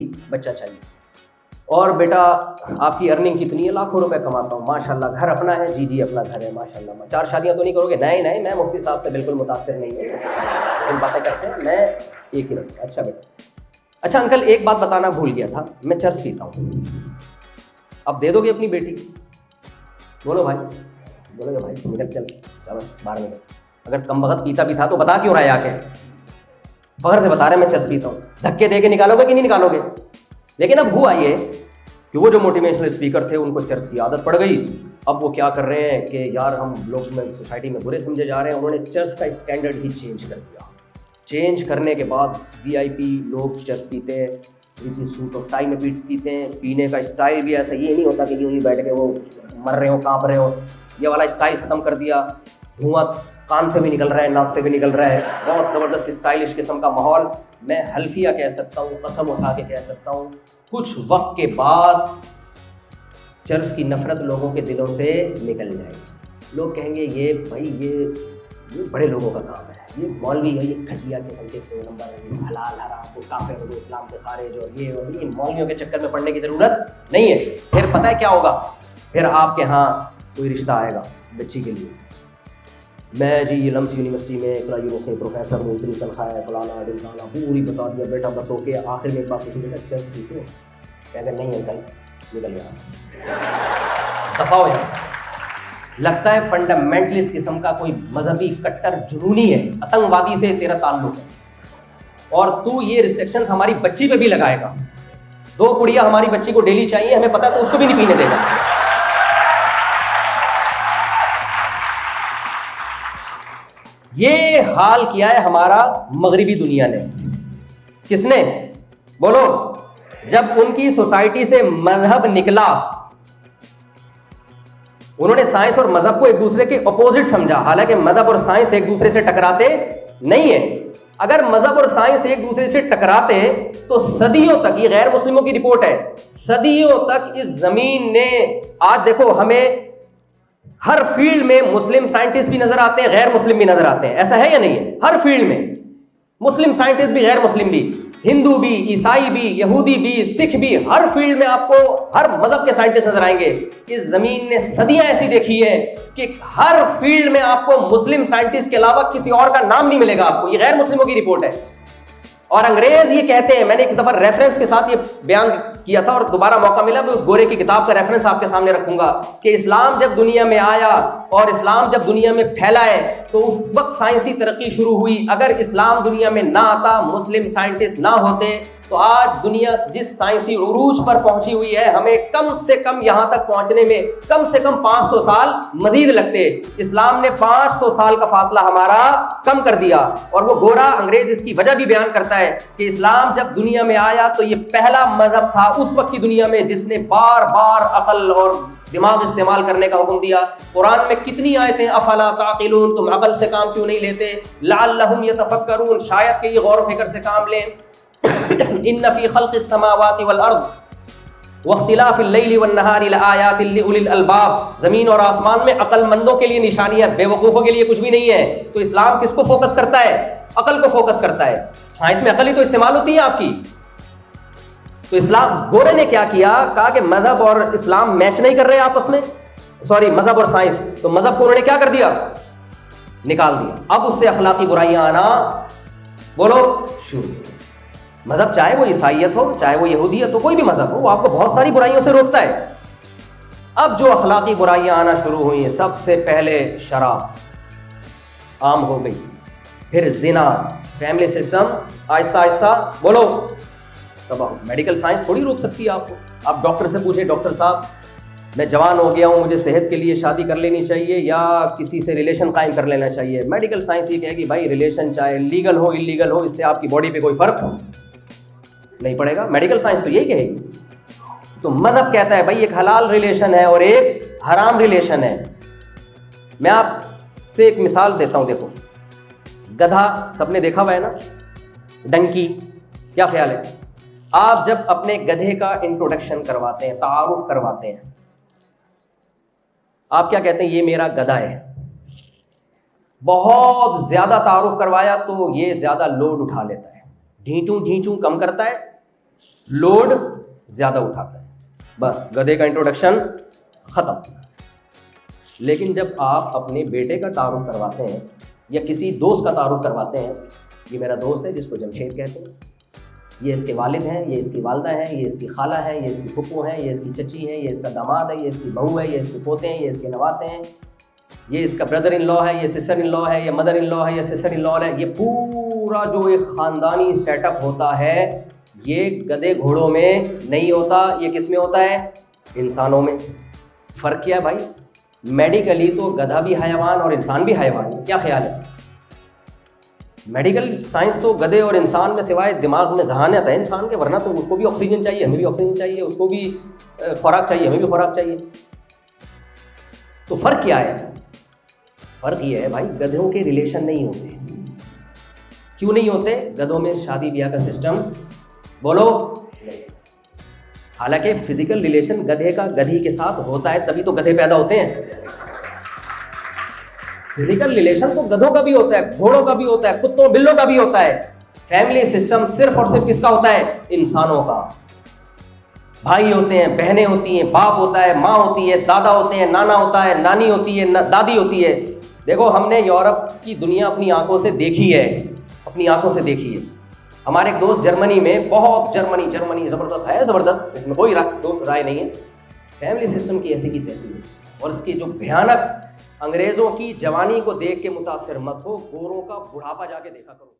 بچہ چاہیے. اور بیٹا آپ کی ارننگ کتنی ہے؟ لاکھوں روپے کماتا ہوں. ماشاء اللہ. گھر اپنا ہے؟ جی جی اپنا گھر ہے ماشاء اللہ. 4 شادیاں تو نہیں کرو گے؟ نہیں نہیں، میں مفتی صاحب سے بالکل متاثر نہیں ہوں. ہم باتیں کرتے ہیں، میں ایک ہی رکھتا. اچھا بیٹا، اچھا انکل ایک بات بتانا بھول گیا تھا، میں چرس پیتا ہوں، اب دے دو گے اپنی بیٹی؟ بولو بھائی، بولو گے بھائی نکل چل چلو باہر نکل. اگر کم وقت پیتا بھی تھا تو بتا کیوں رہا ہے آ کے؟ فخر سے بتا رہے میں چرس پیتا ہوں. دھکے دے کے نکالو گے کہ نہیں نکالو گے؟ لیکن اب ہوا یہ کہ وہ جو موٹیویشنل اسپیکر تھے ان کو چرس کی عادت پڑ گئی. اب وہ کیا کر رہے ہیں کہ یار ہم لوگ میں سوسائٹی میں برے سمجھے جا رہے ہیں. انہوں نے چرس کا اسٹینڈرڈ ہی چینج کر دیا. چینج کرنے کے بعد وی آئی پی لوگ چرس پیتے ہیں، ان کی سوٹ اور ٹائی میں پیتے ہیں. پینے کا اسٹائل بھی ایسا یہ نہیں ہوتا کہ یوں ہی بیٹھ کے وہ مر رہے ہو کانپ رہے ہو. یہ والا اسٹائل ختم کر دیا. دھواں کان سے بھی نکل رہا ہے، ناک سے بھی نکل رہا ہے. بہت زبردست اسٹائلش قسم کا ماحول. میں حلفیہ کہہ سکتا ہوں، قسم اٹھا کے کہہ سکتا ہوں، کچھ وقت کے بعد چرس کی نفرت لوگوں کے دلوں سے نکل جائے گی. لوگ کہیں گے یہ بھائی یہ بڑے لوگوں کا کام ہے، یہ مولوی ہے، یہ گھٹیا قسم کے 2 نمبر حلال حرام کو کافر ہو اسلام سے خارج اور یہ مولویوں کے چکر میں پڑنے کی ضرورت نہیں ہے. پھر پتہ ہے کیا ہوگا؟ پھر آپ کے ہاں کوئی رشتہ آئے گا بچی کے لیے. میں جی یہ لمس یونیورسٹی میں اقرا یونیورسٹی پروفیسر ہوں، اتنی تنخواہ ہے، فلانا ڈمکانا پوری بتا دیا. بیٹا بس ہو کے آخر میں ایک بات پوچھوں، بیٹا چرس پیتے ہو؟ کہتے نہیں انکل. نکل یہاں سے، دفع ہو یہاں سے. لگتا ہے فنڈامنٹلسٹ قسم کا کوئی مذہبی کٹر جنونی ہے، آتنکوادی سے تیرا تعلق ہے، اور تو یہ ریسٹرکشنز ہماری بچی پہ بھی لگائے گا. 2 پڑیاں ہماری بچی کو ڈیلی چاہیے، ہمیں پتا ہے تو اس کو بھی نہیں پینے دے گا. یہ حال کیا ہے ہمارا مغربی دنیا نے. کس نے؟ بولو. جب ان کی سوسائٹی سے مذہب نکلا، انہوں نے سائنس اور مذہب کو ایک دوسرے کے اپوزٹ سمجھا. حالانکہ مذہب اور سائنس ایک دوسرے سے ٹکراتے نہیں ہیں. اگر مذہب اور سائنس ایک دوسرے سے ٹکراتے تو صدیوں تک، یہ غیر مسلموں کی رپورٹ ہے، صدیوں تک اس زمین نے، آج دیکھو ہمیں ہر فیلڈ میں مسلم سائنٹسٹ بھی نظر آتے ہیں، غیر مسلم بھی نظر آتے ہیں. ایسا ہے یا نہیں ہے؟ ہر فیلڈ میں مسلم سائنٹسٹ بھی، غیر مسلم بھی، ہندو بھی، عیسائی بھی، یہودی بھی، سکھ بھی، ہر فیلڈ میں آپ کو ہر مذہب کے سائنٹسٹ نظر آئیں گے. اس زمین نے صدیاں ایسی دیکھی ہے کہ ہر فیلڈ میں آپ کو مسلم سائنٹسٹ کے علاوہ کسی اور کا نام نہیں ملے گا آپ کو. یہ غیر مسلموں کی رپورٹ ہے. اور انگریز یہ کہتے ہیں، میں نے ایک دفعہ ریفرنس کے ساتھ یہ بیان کیا تھا اور دوبارہ موقع ملا میں اس گورے کی کتاب کا ریفرنس آپ کے سامنے رکھوں گا، کہ اسلام جب دنیا میں آیا اور اسلام جب دنیا میں پھیلا ہے تو اس وقت سائنسی ترقی شروع ہوئی. اگر اسلام دنیا میں نہ آتا، مسلم سائنٹسٹ نہ ہوتے، تو آج دنیا جس سائنسی عروج پر پہنچی ہوئی ہے، ہمیں کم سے کم یہاں تک پہنچنے میں کم سے کم 500 سال مزید لگتے. اسلام نے 500 سال کا فاصلہ ہمارا کم کر دیا. اور وہ گورا انگریز اس کی وجہ بھی بیان کرتا ہے کہ اسلام جب دنیا میں آیا تو یہ پہلا مذہب تھا اس وقت کی دنیا میں جس نے بار بار عقل اور دماغ استعمال کرنے کا حکم دیا. قرآن میں کتنی آیتیں، افلا تعقلون، تم عقل سے کام کیوں نہیں لیتے، لعلہم یتفکرون، شاید کہ یہ غور و فکر سے کام لیں. ان فی خلق السماوات والارض واختلاف اللیل والنہار لآیات لأولی الالباب، زمین اور آسمان میں عقل مندوں کے لیے نشانیاں، بے وقوفوں کے لیے کچھ بھی نہیں ہے. تو اسلام کس کو فوکس کرتا ہے؟ عقل کو فوکس کرتا ہے. سائنس میں عقل ہی تو استعمال ہوتی ہے آپ کی. تو اسلام، گورے نے کیا کیا، کہا کہ مذہب اور اسلام میچ نہیں کر رہے آپس میں، سوری مذہب اور سائنس، تو مذہب کو انہوں نے کیا کر دیا؟ نکال دیا. اب اس سے اخلاقی برائیاں آنا بولو شروع. مذہب چاہے وہ عیسائیت ہو، چاہے وہ یہودیت ہو، کوئی بھی مذہب ہو، وہ آپ کو بہت ساری برائیوں سے روکتا ہے. اب جو اخلاقی برائیاں آنا شروع ہوئی ہیں، سب سے پہلے شراب عام ہو گئی، پھر زنا، فیملی سسٹم آہستہ آہستہ بولو تباہ. میڈیکل سائنس تھوڑی روک سکتی ہے آپ کو. آپ ڈاکٹر سے پوچھیں، ڈاکٹر صاحب میں جوان ہو گیا ہوں، مجھے صحت کے لیے شادی کر لینی چاہیے یا کسی سے ریلیشن قائم کر لینا چاہیے؟ میڈیکل سائنس یہ کہے گی بھائی ریلیشن چاہے لیگل ہو انلیگل ہو، اس سے آپ کی باڈی پہ کوئی فرق نہیں پڑے گا. میڈیکل سائنس تو یہی کہے گی. تو مذہب کہتا ہے بھائی ایک حلال ریلیشن ہے اور ایک حرام ریلیشن ہے. میں آپ سے ایک مثال دیتا ہوں. دیکھو گدھا سب نے دیکھا ہوا ہے نا، ڈنکی. کیا خیال ہے؟ آپ جب اپنے گدھے کا انٹروڈکشن کرواتے ہیں، تعارف کرواتے ہیں، آپ کیا کہتے ہیں؟ یہ میرا گدھا ہے. بہت زیادہ تعارف کروایا تو یہ زیادہ لوڈ اٹھا لیتا ہے، ڈھینچوں ڈھینچوں کم کرتا ہے لوڈ زیادہ اٹھاتا ہے. بس گدھے کا انٹروڈکشن ختم. لیکن جب آپ اپنے بیٹے کا تعارف کرواتے ہیں یا کسی دوست کا تعارف کرواتے ہیں, یہ میرا دوست ہے جس کو جمشید کہتے ہیں, یہ اس کے والد ہیں, یہ اس کی والدہ ہیں, یہ اس کی خالہ ہیں, یہ اس کی پھپھو ہیں, یہ اس کی چچی ہیں, یہ اس کا داماد ہے, یہ اس کی بہو ہے, یہ اس کے پوتے ہیں, یہ اس کے نواسے ہیں, یہ اس کا بردر ان لا ہے, یہ سسٹر ان لا ہے, یہ مدر ان لا ہے, یہ سسٹر ان لا ہے. یہ پورا جو ایک خاندانی سیٹ اپ ہوتا ہے یہ گدھے گھوڑوں میں نہیں ہوتا, یہ کس میں ہوتا ہے؟ انسانوں میں. فرق کیا ہے بھائی؟ میڈیکلی تو گدھا بھی حیوان اور انسان بھی حیوان ہے. کیا خیال ہے؟ میڈیکل سائنس تو گدھے اور انسان میں سوائے دماغ میں ذہانت ہے انسان کے, ورنہ تو اس کو بھی آکسیجن چاہیے, ہمیں بھی آکسیجن چاہیے, اس کو بھی خوراک چاہیے, ہمیں بھی خوراک چاہیے. تو فرق کیا ہے؟ فرق یہ ہے بھائی گدھوں کے ریلیشن نہیں ہوتے. کیوں نہیں ہوتے؟ گدھوں میں شادی بیاہ کا سسٹم بولو نہیں. حالانکہ فزیکل ریلیشن گدھے کا گدھی کے ساتھ ہوتا ہے, تبھی تو گدھے پیدا ہوتے ہیں. فزیکل ریلیشن تو گدھوں کا بھی ہوتا ہے, گھوڑوں کا بھی ہوتا ہے, کتوں بلوں کا بھی ہوتا ہے. فیملی سسٹم صرف اور صرف کس کا ہوتا ہے؟ انسانوں کا. بھائی ہوتے ہیں, بہنیں ہوتی ہیں, باپ ہوتا ہے, ماں ہوتی ہے, دادا ہوتے ہیں, نانا ہوتا ہے, نانی ہوتی ہے, دادی ہوتی ہے. دیکھو ہم نے یورپ کی دنیا اپنی آنکھوں سے دیکھی ہے, اپنی آنکھوں سے دیکھی ہے. ہمارے ایک دوست جرمنی میں, بہت جرمنی زبردست ہے, زبردست, اس میں کوئی رائے نہیں ہے. فیملی سسٹم کی ایسی کی تیسی ہے. اور اس کی جو بھیانک انگریزوں کی جوانی کو دیکھ کے متاثر مت ہو, گوروں کا بڑھاپا جا کے دیکھا کرو.